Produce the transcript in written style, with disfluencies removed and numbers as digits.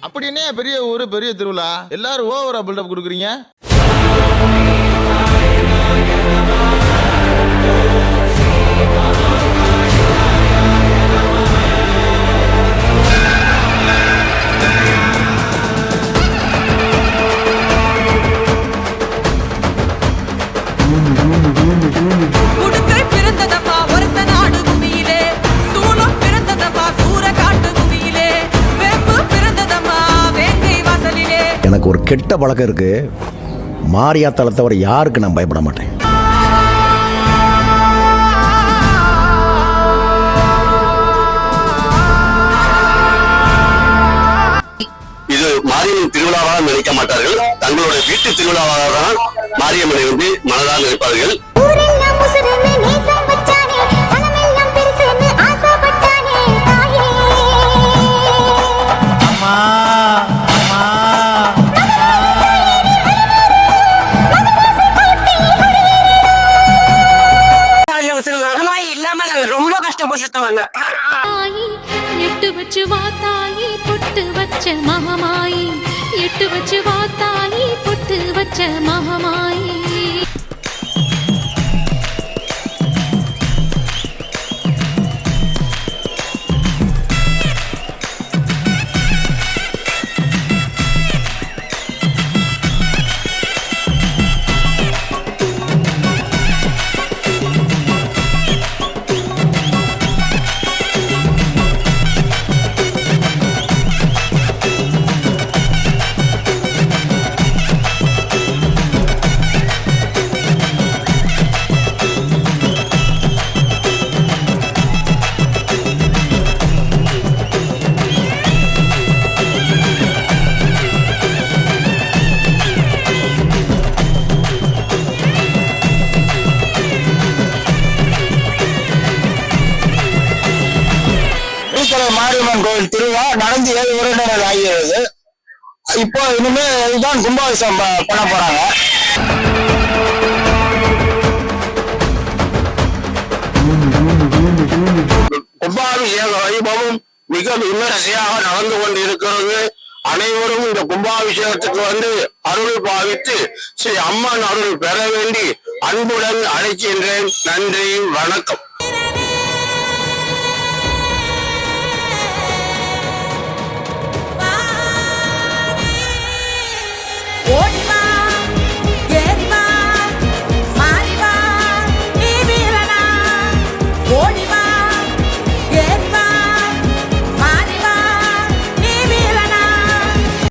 அப்படி என்ன பெரிய ஊரு பெரிய திருவிழா எல்லாரும் ஓவரா பில்டப் கொடுக்குறீங்க? எனக்கு ஒரு கெட்ட பழக்கம் இருக்கு. மாரியாத்தால தவிர யாருக்கு நான் பயப்பட மாட்டேன். இது மாரியம்மன் திருவிழாவாக நினைக்க மாட்டார்கள். தங்களுடைய வீட்டு திருவிழாவாக தான் மாரியம்மனை வந்து மனதாக நினைப்பார்கள். ரொம்ப கஷ்டப்பட்டுவாங்க. எட்டு வச்சு வாத்தாயி பொட்டு வச்ச மகமாயி, எட்டு வச்சு வாத்தாயி பொட்டு வச்ச மகமாயி. மாரியம்மன் கோவில் திருவிழா நடந்து 7 வருடங்கள் ஆகிறது. இப்போ இனிமே இதுதான் கும்பாபிஷேகம் பண்ண போறாங்க. கும்பாபிஷேக வைபவம் மிக விமரிசையாக நடந்து கொண்டிருக்கிறது. அனைவரும் இந்த கும்பாபிஷேகத்துக்கு வந்து அருள் பாவித்து ஸ்ரீ அம்மன் அருள் பெற வேண்டி அன்புடன் அழைக்கின்றேன். நன்றி, வணக்கம்.